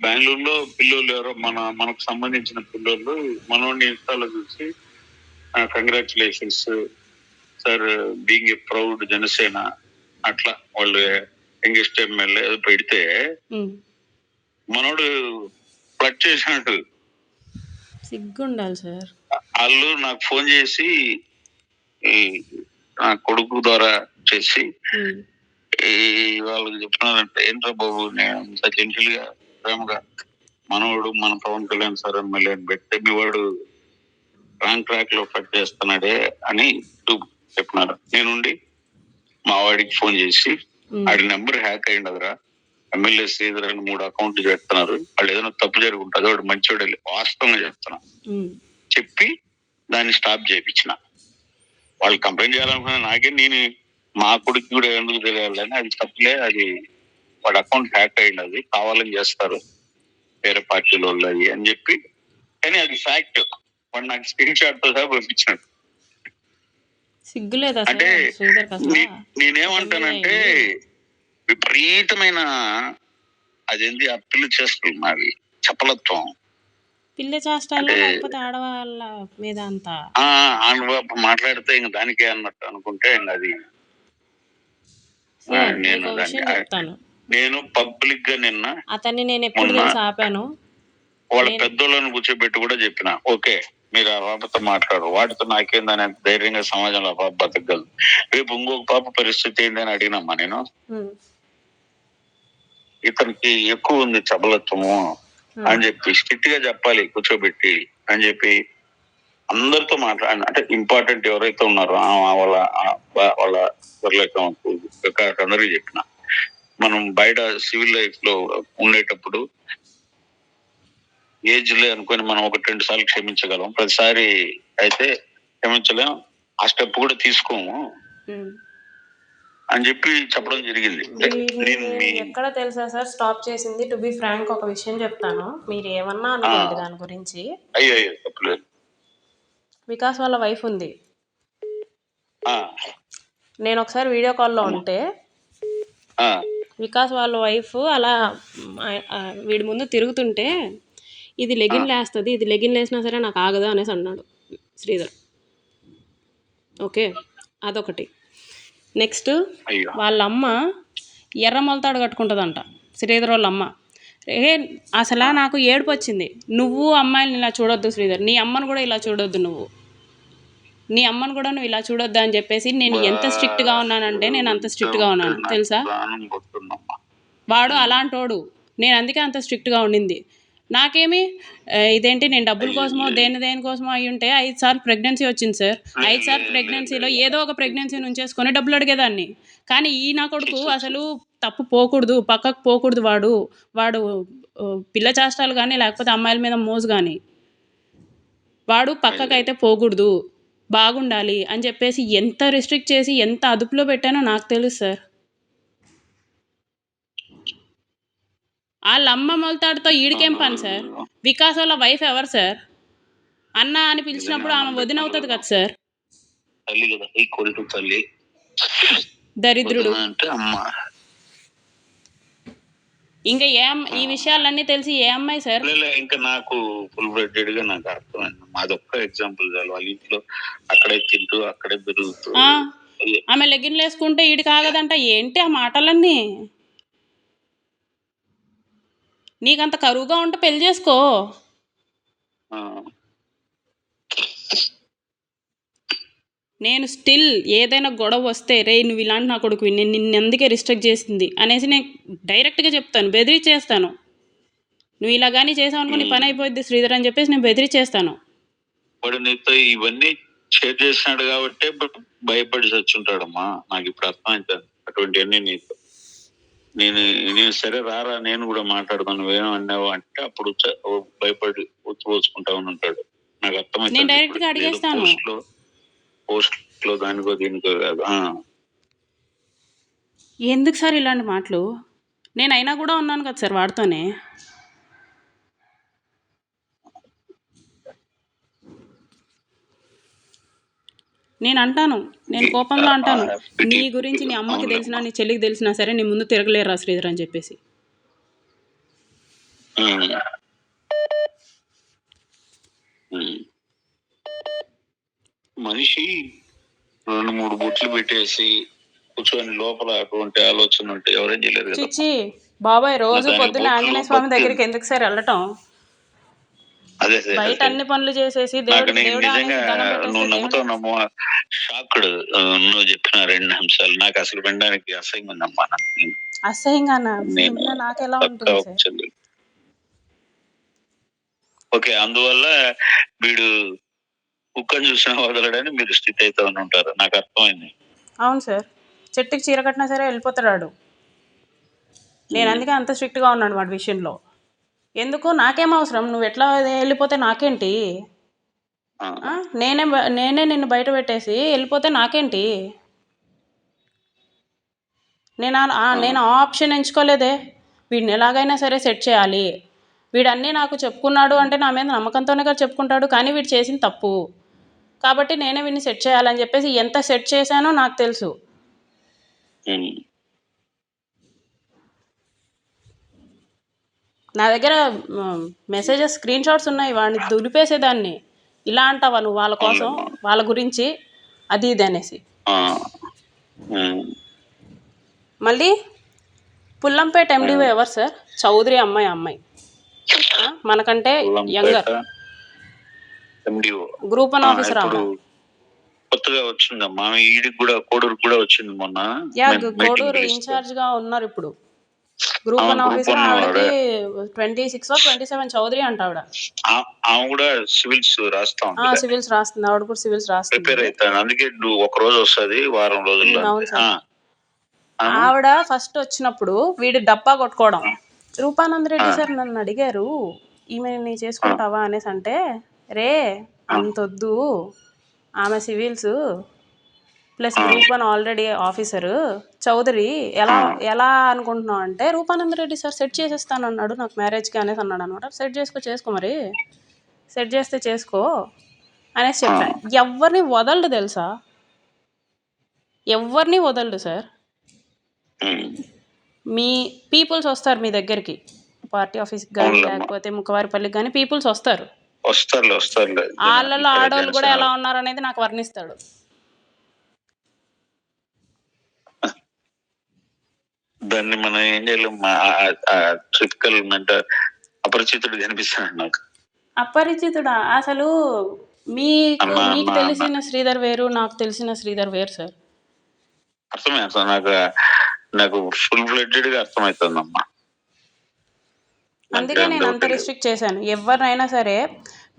బెంగళూరులో పిల్లలు ఎవరో మనకు సంబంధించిన పిల్లలు మనోడిని ఇన్స్టాలో చూసి congratulations sir being a proud Janasena అట్లా వాళ్ళు యంగెస్ట్ ఎమ్మెల్యే పెడితే మనోడు ఫ్లడ్ చేసినట్టు సిగ్గుండాలి సార్. వాళ్ళు నాకు ఫోన్ చేసి నా కొడుకు ద్వారా చేసి వాళ్ళకి చెప్తున్నారంటే, ఏంట్రా బాబు నేను ఇంత జెంటిల్ గా ప్రేమగా మనవాడు మన పవన్ కళ్యాణ్ సార్ ఎమ్మెల్యే అని పెడితే మీ వాడు రాంగ్ ట్రాక్ లో ఫ్లడ్ చేస్తున్నాడే అని చెప్పినారు. నేనుండి మా వాడికి ఫోన్ చేసి ఆడి నెంబర్ హ్యాక్ అయ్యిండదురా, ఎమ్మెల్యే శ్రీధర్ అని 3 అకౌంట్లు చేస్తున్నారు, వాళ్ళు ఏదైనా తప్పు జరుగుంటుంది, వాడు మంచివాడు వాస్తవంగా చెప్తున్నా చెప్పి దాన్ని స్టాప్ చేయించిన. వాళ్ళు కంప్లైంట్ చేయాలనుకున్నా నాకే, నేను మా కొడుకు కూడా ఎందుకు తెలియాలని, అది తప్పులే, అది వాడి అకౌంట్ హ్యాక్ అయ్యింది, అది కావాలని చేస్తారు వేరే పార్టీలో అది అని చెప్పి, కానీ అది ఫ్యాక్ట్. వాడు నాకు స్క్రీన్ షాట్ తో సహా పంపించాడు. అంటే నేనేమంటానంటే విపరీతమైన అదేంటి ఆ పిల్ల చేస్తుంది నాది చపలత్వం, పిల్ల చేష్టాలు, లేకపోతే ఆడవాళ్ళ మీద అంతా మాట్లాడితే ఇంక దానికే అన్నట్టు అనుకుంటే అది నేను పబ్లిక్ గా నిన్న అతన్ని నేను ఎప్పుడు తెలిసి ఆపాను. వాళ్ళ పెద్దోళ్ళని కూర్చోబెట్టి కూడా చెప్పిన, ఓకే మీరు ఆ పాపతో మాట్లాడు, వాటితో నాకేందని ధైర్యంగా సమాజంలో ఆ పాప బతకగలదు, రేపు ఇంకొక పాప పరిస్థితి ఏంటని అడిగినమ్మా నేను. ఇతనికి ఎక్కువ ఉంది చబలత్వము అని చెప్పి స్ట్రిక్ట్ గా చెప్పాలి కూర్చోబెట్టి అని చెప్పి అందరితో మాట్లాడి, అంటే ఇంపార్టెంట్ ఎవరైతే ఉన్నారో వాళ్ళ అందరికీ చెప్పిన. మనం బయట సివిల్ లైఫ్ లో ఉండేటప్పుడు ఏజ్ లే అనుకుని మనం 1-2 సార్లు క్షమించగలం, ప్రతిసారి అయితే క్షమించలేం, ఆ స్టెప్ కూడా తీసుకోము అని చెప్పి చెప్పడం జరిగింది. ఎక్కడ తెలుసా సార్ స్టాప్ చేసింది? టు బి ఫ్రాంక్ ఒక విషయం చెప్తాను, మీరు ఏమన్నా అనుకోండి దాని గురించి. అయ్యో తప్పలేదు. వికాస్ వాళ్ళ వైఫ్ ఉంది, నేను ఒకసారి వీడియో కాల్లో ఉంటే వికాస్ వాళ్ళ వైఫ్ అలా వీడి ముందు తిరుగుతుంటే, ఇది లెగిన్ లేస్తుంది, ఇది లెగిన్ లేసినా సరే నాకు ఆగదు అనేసి అన్నాడు శ్రీధర్. ఓకే, అదొకటి. నెక్స్ట్ వాళ్ళ అమ్మ ఎర్ర మొలతాడు కట్టుకుంటుందంట శ్రీధర్ వాళ్ళ అమ్మ. అసలు నాకు ఏడుపు వచ్చింది. నువ్వు అమ్మాయిని ఇలా చూడొద్దు శ్రీధర్, నీ అమ్మను కూడా ఇలా చూడొద్దు, నీ అమ్మను కూడా నువ్వు ఇలా చూడొద్దు అని చెప్పేసి, నేను ఎంత స్ట్రిక్ట్గా ఉన్నానంటే నేను అంత స్ట్రిక్ట్గా ఉన్నాను తెలుసా. వాడు అలాంటోడు, నేను అందుకే అంత స్ట్రిక్ట్గా ఉండింది. నాకేమి ఇదేంటి, నేను డబ్బుల కోసమో దేనికోసమో అయి ఉంటే 5 సార్లు ప్రెగ్నెన్సీ వచ్చింది సార్. 5 సార్లు ప్రెగ్నెన్సీలో ఏదో ఒక ప్రెగ్నెన్సీ నుంచేసుకొని డబ్బులు అడిగేదాన్ని. కానీ ఈ నా కొడుకు అసలు తప్పు పోకూడదు, పక్కకు పోకూడదు, వాడు పిల్ల చేష్టాలు కానీ లేకపోతే అమ్మాయిల మీద మోజు కానీ, వాడు పక్కకైతే పోకూడదు, బాగుండాలి అని చెప్పేసి ఎంత రిస్ట్రిక్ట్ చేసి ఎంత అదుపులో పెట్టానో నాకు తెలుసు సార్. వాళ్ళ అమ్మ మొలతాడుతో ఈడికేం పని సార్? వికాస్ వాళ్ళ వైఫ్ ఎవరు సార్? అన్న అని పిలిచినప్పుడు ఆమె వదిన అవుతుంది కదా సార్. దరిద్రుడు. ఇంకా ఈ విషయాలన్నీ తెలిసి ఏ అమ్మాయి సార్? ఇంకా నాకు ఫుల్ బ్లడెడ్ గా నాకు అర్థమైంది. మాదొక్క ఎగ్జాంపుల్ చాలు. వాళ్ళ ఇంట్లో అక్కడే తింటూ అక్కడే పెరుగుతూ ఆమె లెగ్గిన్లు వేసుకుంటే ఈడికి ఆగదంట. ఏంటి ఆ మాటలన్నీ? నీకంత కరువుగా ఉంటే పెళ్లి చేసుకో. ఆ, నేను స్టిల్ ఏదైనా గొడవ వస్తే, రే నువ్వు ఇలాంటి నా కొడుకువి, నేను నిన్ను అందుకే రిస్ట్రిక్ట్ చేసింది అనేసి నేను డైరెక్ట్గా చెప్తాను, బెదిరించేస్తాను. నువ్వు ఇలా కానీ చేసావు అనుకో నీ పని అయిపోద్ది శ్రీధర్ అని చెప్పేసి నేను బెదిరించేస్తాను. వాడు నీతో ఇవన్నీ షేర్ చేసినాడు కాబట్టి భయపడి చచ్చుంటాడమ్మా. నాకు ఇప్పుడు అర్థమవుతుంది అటువంటివన్నీ నీతో. నేను సరే రారా నేను కూడా మాట్లాడతాను, నువ్వేమో అన్నావు అంటే అప్పుడు భయపడి పోసుకుంటా ఉంటాడు. నాకు నేను అర్థమవుతుంది. డైరెక్ట్గా అడిగేస్తాను. పోస్ట్ లో దానికో దీనికో కాదు. ఎందుకు సార్ ఇలాంటి మాటలు? నేను అయినా కూడా ఉన్నాను కదా సార్ వాడితోనే. నేను అంటాను, నేను కోపంలో అంటాను, నీ గురించి నీ అమ్మకి తెలిసినా నీ చెల్లికి తెలిసినా సరే నీ ముందు తిరగలేరా శ్రీధర్ అని చెప్పేసి. మనిషి 2-3 బొట్లు పెట్టేసి కూర్చొని లోపల అటువంటి ఆలోచన ఉంటే ఎవరేం చేయలేరు కదా. చిచ్చి బాబాయ్, రోజు పొద్దున్న ఆంజనేయ స్వామి దగ్గరికి ఎందుకు సార్ వెళ్ళటం? అదే బయట అన్ని పనులు చేసేసి నువ్వు నమ్ముతావు షాక్డ్ నువ్వు చెప్పిన 2 అంశాలు నాకు అసలు వినడానికి అసహ్యంగా ఉందమ్మా. అసహ్యంగా నాకెలా ఉంటుంది? ఓకే, అందువల్ల వీడు కుక్కను చూసినా వదలడని మీరు స్థితి అయితే ఉంటారు, నాకు అర్థమైంది. అవును సార్, చెట్టుకి చీర కట్టినా సరే వెళ్ళిపోతాడు. నేను అందుకే అంత స్ట్రిక్ట్గా ఉన్నాను వాడి విషయంలో. ఎందుకు? నాకేం అవసరం, నువ్వు ఎట్లా వెళ్ళిపోతే నాకేంటి? నేనే నిన్ను బయట పెట్టేసి వెళ్ళిపోతే నాకేంటి? నేను ఆ ఆప్షన్ ఎంచుకోలేదే. వీడిని ఎలాగైనా సరే సెట్ చేయాలి, వీడన్నీ నాకు చెప్పుకున్నాడు అంటే నా మీద నమ్మకంతోనే కదా చెప్పుకుంటాడు, కానీ వీడు చేసిన తప్పు కాబట్టి నేనే వీడిని సెట్ చేయాలని చెప్పేసి ఎంత సెట్ చేశానో నాకు తెలుసు. నా దగ్గర మెసేజెస్ స్క్రీన్ షాట్స్ ఉన్నాయి, వాడిని దులిపేసేదాన్ని. ఇలా అంటావా నువ్వు వాళ్ళ కోసం, వాళ్ళ గురించి అది ఇది అనేసి. మళ్ళీ పుల్లంపేట ఎండిఓ ఎవరు సార్? చౌదరి అమ్మాయి మనకంటే యంగర్, గ్రూప్ 1 ఆఫీసర్. కొత్తగా వచ్చిందమ్మా, ఈడికి కూడా కోడూరు కూడా వచ్చింది మొన్న. కోడూరు ఇన్ఛార్జ్ గా ఉన్నారు ఇప్పుడు, గ్రూప్ 1 ఆఫీసర్. ఆవిడకి 26 or 27 చౌదరి అంట ఆవిడ. ఆమె కూడా సివిల్స్ రాస్తుంది. సివిల్స్ రాస్తుంది, ఆవిడ కూడా సివిల్స్ రాస్తుంది. ప్రిపేర్ అవుతాను, అందుకే ఒక రోజు వస్తుంది వారం రోజుల్లో. అవును సార్. ఆవిడ ఫస్ట్ వచ్చినప్పుడు వీడి డబ్బా కొట్టుకోవడం, రూపానంద్ రెడ్డి సార్ నన్ను అడిగారు ఈమెని చేసుకుంటావా అనేసి అంటే, రే అంతొద్దు, ఆమె civils plus group 1 already officer Chaudhary, ఎలా అనుకుంటున్నావు అంటే, రూపానంద్ రెడ్డి సార్ సెట్ చేసేస్తాను అన్నాడు నాకు మ్యారేజ్కి అనేసి అన్నాడు అనమాట. సెట్ చేసుకో మరి, సెట్ చేస్తే చేసుకో అనేసి చెప్పాను. ఎవరిని వదలడు తెలుసా, ఎవరిని వదలడు సార్. మీ పీపుల్స్ వస్తారు మీ దగ్గరికి, పార్టీ ఆఫీస్కి కానీ లేకపోతే ముఖవారిపల్లికి కానీ పీపుల్స్ వస్తారు. వాళ్ళలో ఆడవాళ్ళు కూడా ఎలా ఉన్నారు అనేది నాకు వర్ణిస్తాడు. దాన్ని మనం ఏం చేయలేం, అపరిచితుడు కనిపిస్తాడు నాకు. అపరిచితుడా? అసలు మీకు తెలిసిన శ్రీధర్ వేరు, నాకు తెలిసిన శ్రీధర్ వేరు సార్. అర్థమే, నాకు ఫుల్ ఫ్లెడ్జెడ్ గా అర్థమవుతుందమ్మా. అందుకే నేను అంత రిస్ట్రిక్ట్ చేశాను. ఎవరినైనా సరే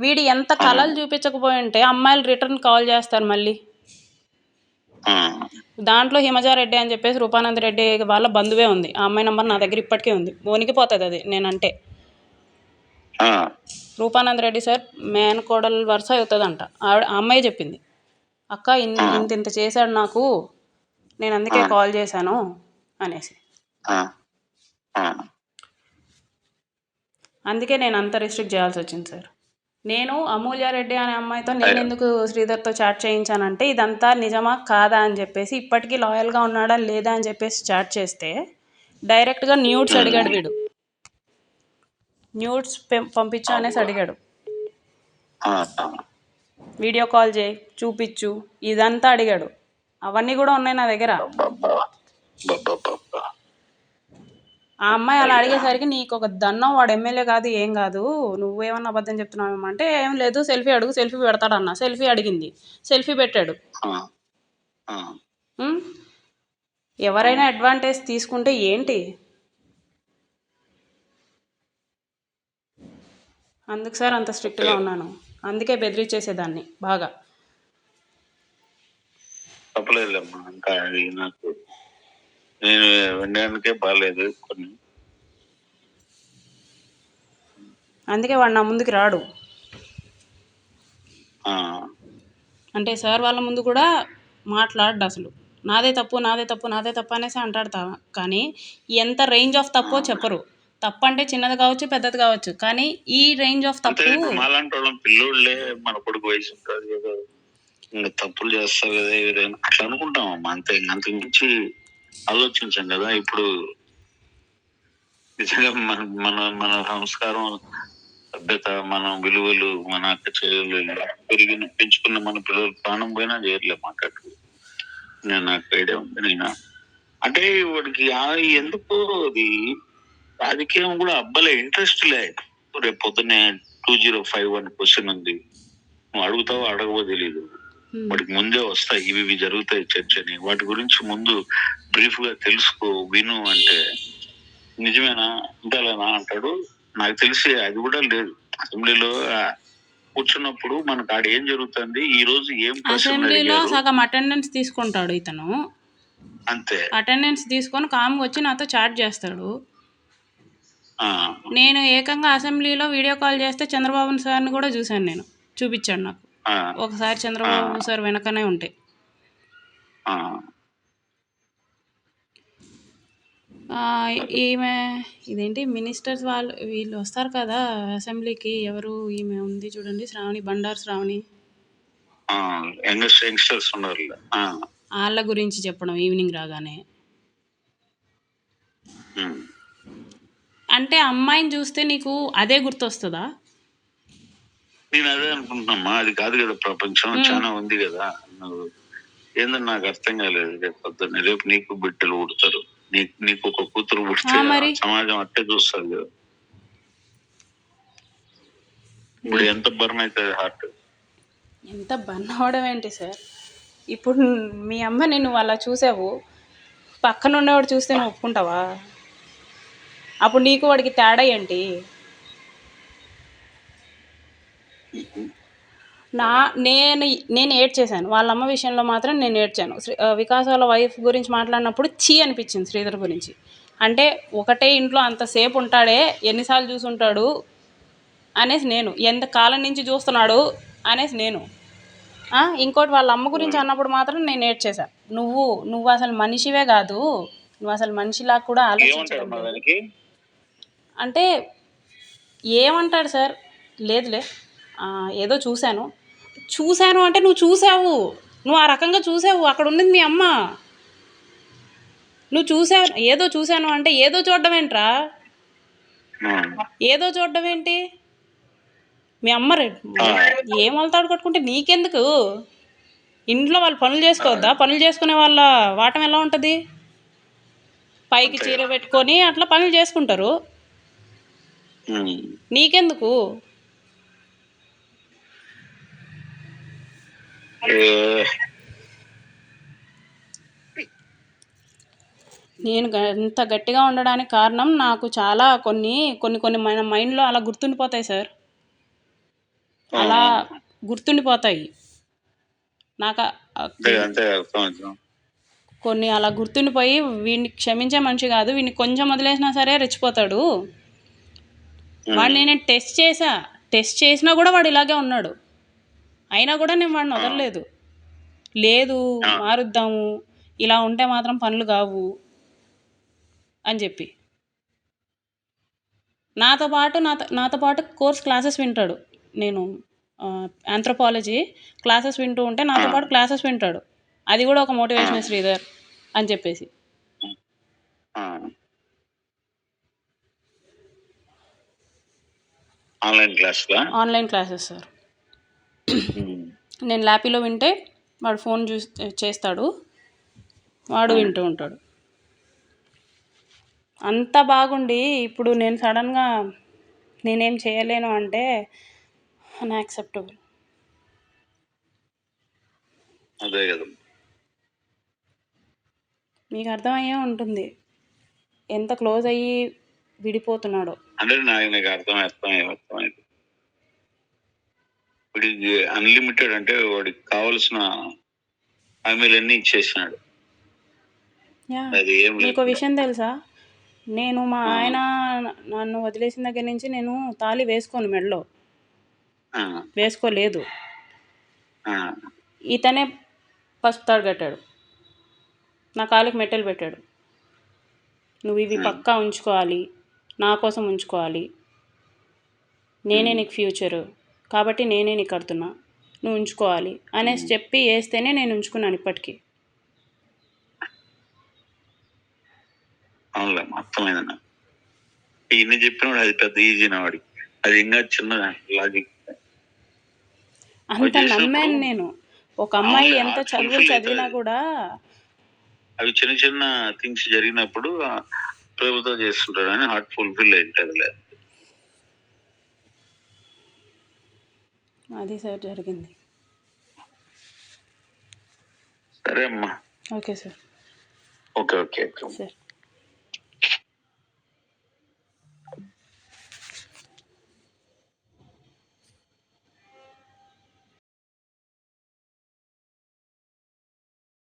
వీడి ఎంత కళలు చూపించకపోయి ఉంటే అమ్మాయిలు రిటర్న్ కాల్ చేస్తారు మళ్ళీ. దాంట్లో హిమజారెడ్డి అని చెప్పేసి రూపానంద్ రెడ్డి వాళ్ళ బంధువే ఉంది, ఆ అమ్మాయి నంబర్ నా దగ్గర ఇప్పటికే ఉంది. వణికిపోతుంది అది నేనంటే. రూపానంద్ రెడ్డి సార్ మేనకోడలు వరుస అవుతుందంట. ఆ అమ్మాయి చెప్పింది, అక్క ఇంత చేశాడు నాకు, నేను అందుకే కాల్ చేశాను అనేసి. అందుకే నేను అంత రిస్ట్రిక్ట్ చేయాల్సి వచ్చింది సార్. నేను అమూల్యారెడ్డి అనే అమ్మాయితో నేను ఎందుకు శ్రీధర్తో చాట్ చేయించానంటే, ఇదంతా నిజమా కాదా అని చెప్పేసి, ఇప్పటికీ లాయల్గా ఉన్నాడా లేదా అని చెప్పేసి చాట్ చేస్తే డైరెక్ట్గా న్యూడ్స్ అడిగాడు వీడు. న్యూడ్స్ పంపించు అనేసి అడిగాడు. వీడియో కాల్ చేయి, చూపించు, ఇదంతా అడిగాడు. అవన్నీ కూడా ఉన్నాయి నా దగ్గర. అబ్బబ్బబ్బబ్బబ్బబ్బా. ఆ అమ్మాయి అలా అయ్యా. అడిగేసరికి నీకు ఒక దన్నం, వాడు ఎమ్మెల్యే కాదు ఏం కాదు, నువ్వేమన్నా అబద్ధం చెప్తున్నావేమో అంటే, ఏం లేదు సెల్ఫీ అడుగు, సెల్ఫీ పెడతాడన్న. సెల్ఫీ అడిగింది, సెల్ఫీ పెట్టాడు. ఆ, ఆ, ఉమ్, ఎవరైనా అడ్వాంటేజ్ తీసుకుంటే ఏంటి? అందుకు సార్ అంత స్ట్రిక్ట్గా ఉన్నాను, అందుకే బెదిరించేసేదాన్ని బాగా. తప్పలేదులేమ్మా. ఇంకా అది నాకు నేను వినడానికే బాగాలేదు కొన్ని. అందుకే వాడు నా ముందుకి రాడు. ఆ, అంటే సార్ వాళ్ళ ముందు కూడా మాట్లాడు అసలు. నాదే తప్పు నాదే తప్పు నాదే తప్పు అనేసి అంటాడు కానీ ఎంత రేంజ్ ఆఫ్ తప్పో చెప్పరు. తప్పు అంటే చిన్నది కావచ్చు పెద్దది కావచ్చు, కానీ ఈ రేంజ్ ఆఫ్ అంతే. తప్పు. ఇప్పుడు మాలాంటి వాళ్ళం పిల్లోళ్ళే, మన కొడుకు వయసు ఉంటుంది కదా, ఇంకా తప్పులు చేస్తారు కదా ఏదైనా అట్లా అనుకుంటామమ్మా. అంతే, అంతకు మించి ఆలోచించాం కదా. ఇప్పుడు నిజంగా మన మన మన సంస్కారం, సభ్యత, మన విలువలు, మన అక్క చెల్లెలు ఇలా పెంచుకున్న మన పిల్లలు ప్రాణం పోయినా చేయట్లేదు మాట్లాడు. నాకు ఐడియా ఉంది. నేను అంటే వాడికి ఎందుకు అది రాజకీయం కూడా అబ్బాలే ఇంట్రెస్ట్ లే. రేపు పొద్దున్నే 2051 క్వశ్చన్ ఉంది, నువ్వు అడుగుతావో అడగవో తెలీదు. వాడికి ముందే వస్తాయి ఇవి జరుగుతాయి చర్చ అని. వాటి గురించి ముందు బ్రీఫ్ గా తెలుసుకో, విను అంటే నిజమేనా ఉండాలేనా అంటాడు. నాకు తెలిసి అది కూడా లేదు. అసెంబ్లీలో కూర్చున్నప్పుడు మనకు ఆడ ఏం జరుగుతుంది, ఈ రోజు ఏం అసెంబ్లీలో సగం అటెండెన్స్ తీసుకుంటాడు ఇతను, అంతే. అటెండెన్స్ తీసుకొని కామ్గా వచ్చి నాతో చాట్ చేస్తాడు. నేను ఏకంగా అసెంబ్లీలో వీడియో కాల్ చేస్తే చంద్రబాబు సార్ని కూడా చూశాను, నేను చూపించాడు నాకు ఒకసారి. చంద్రబాబు సార్ వెనకనే ఉంటే ఈమె ఇదేంటి మినిస్టర్స్ వీళ్ళు వస్తారు కదా అసెంబ్లీకి, ఎవరు ఈమె ఉంది చూడండి, శ్రావణి, బండారు శ్రావణి, వాళ్ళ గురించి చెప్పడం ఈవినింగ్ రాగానే. అంటే అమ్మాయిని చూస్తే నీకు అదే గుర్తొస్తుందా? నేను అదే అనుకుంటున్నామ్మా. అది కాదు కదా ప్రపంచం, చాలా ఉంది కదా. ఏందని నాకు అర్థం కాలేదు. రేపు పొద్దున్న రేపు నీకు బిడ్డలు పుడతారు, నీకు ఒక కూతురు పుడితే సమాజం అట్టే చూస్తారు కదా. ఇప్పుడు ఎంత బర్న్ అవుతుంది హార్ట్. ఎంత బర్న్ అవడం ఏంటి సార్? ఇప్పుడు మీ అమ్మని నువ్వు అలా చూసావు, పక్కన ఉండేవాడు చూస్తే నువ్వు ఒప్పుకుంటావా? అప్పుడు నీకు వాడికి తేడా ఏంటి? నేను ఏడ్చేశాను వాళ్ళ అమ్మ విషయంలో మాత్రం. నేను ఏడ్చాను. వికాస్ వాళ్ళ వైఫ్ గురించి మాట్లాడినప్పుడు చీ అనిపించింది శ్రీధర్ గురించి. అంటే ఒకటే ఇంట్లో అంతసేపు ఉంటాడే, ఎన్నిసార్లు చూసుంటాడు అనేసి నేను, ఎంత కాలం నుంచి చూస్తున్నాడు అనేసి నేను. ఇంకోటి వాళ్ళ అమ్మ గురించి అన్నప్పుడు మాత్రం నేను ఏడ్చేశాను. నువ్వు అసలు మనిషివే కాదు, నువ్వు అసలు మనిషిలా కూడా ఆలోచించడం లేదు అంటే ఏమంటాడు సార్? లేదులే ఏదో చూశాను అంటే నువ్వు చూసావు, నువ్వు ఆ రకంగా చూసావు, అక్కడ ఉన్నది మీ అమ్మ. నువ్వు చూసావు, ఏదో చూశాను అంటే ఏదో చూడడం ఏంట్రా? ఏదో చూడడం ఏంటి? మీ అమ్మ ఏం వెళ్తాడు కట్టుకుంటే నీకెందుకు? ఇంట్లో వాళ్ళు పనులు చేసుకోవద్దా? పనులు చేసుకునే వాళ్ళ వాటం ఎలా ఉంటుంది? పైకి చీర పెట్టుకొని అట్లా పనులు చేసుకుంటారు, నీకెందుకు? నేను ఇంత గట్టిగా ఉండడానికి కారణం నాకు చాలా కొన్ని మన మైండ్లో అలా గుర్తుండిపోతాయి సార్, అలా గుర్తుండిపోతాయి నాకు. కొన్ని అలా గుర్తుండిపోయి వీడిని క్షమించే మనిషి కాదు, వీడిని కొంచెం వదిలేసినా సరే రెచ్చిపోతాడు. వాడిని నేను టెస్ట్ చేసినా కూడా వాడు ఇలాగే ఉన్నాడు, అయినా కూడా నేను వాడిని వదలలేదు. లేదు మారుద్దాము, ఇలా ఉంటే మాత్రం పనులు కావు అని చెప్పి నాతో పాటు కోర్స్ క్లాసెస్ వింటాడు. నేను ఆంథ్రోపాలజీ క్లాసెస్ వింటూ ఉంటే నాతో పాటు క్లాసెస్ వింటాడు. అది కూడా ఒక మోటివేషన్ శ్రీధర్ అని చెప్పేసి. Online classes sir. నేను ల్యాపీలో వింటే వాడు ఫోన్ చేస్తాడు, వాడు వింటూ ఉంటాడు. అంత బాగుండి ఇప్పుడు నేను సడన్గా నేనేం చేయలేను అంటే అన్యాక్సెప్టబుల్. అదే కదా. మీకు అర్థమయ్యే ఉంటుంది ఎంత క్లోజ్ అయ్యి విడిపోతున్నాడో. అంటే నాకు అర్థమైంది. వాడికి అన్లిమిటెడ్ అంటే వాడికి కావలసిన హామీలన్నీ ఇచ్చేసినాడు. అది ఏం మీకు లేదు. విషయం తెలుసా, నేను మా ఆయన నన్ను వదిలేసిన దగ్గర నుంచి నేను తాళి వేసుకోను మెడలో, వేసుకోలేదు. ఇతనే పసుపు తాడు కట్టాడు, నా కాలికి మెట్టెలు పెట్టాడు. నువ్వు ఇవి పక్కా ఉంచుకోవాలి, నా కోసం ఉంచుకోవాలి, నేనే నీకు ఫ్యూచరు కాబట్టి నేనే నీకు కడుతున్నా, నువ్వు ఉంచుకోవాలి అనేసి చెప్పి వేస్తేనే నేను ఉంచుకున్నాను ఇప్పటికీ. అవునులే, అర్థమైందన్న. ఇన్ని చెప్పినవాడు అది పెద్ద ఈజీనా వాడికి, అది ఇంకా చిన్న లాజిక్. అంత నమ్మాను నేను. ఒక అమ్మాయి ఎంత చదువులు చదివినా కూడా అవి చిన్న చిన్న థింగ్స్ జరిగినప్పుడు ప్రేమతో చేస్తుంటారు అని హార్ట్ ఫుల్ఫిల్ అవుతుంది. అది సార్ జరిగింది. సరే అమ్మా. Okay sir. Okay okay sir.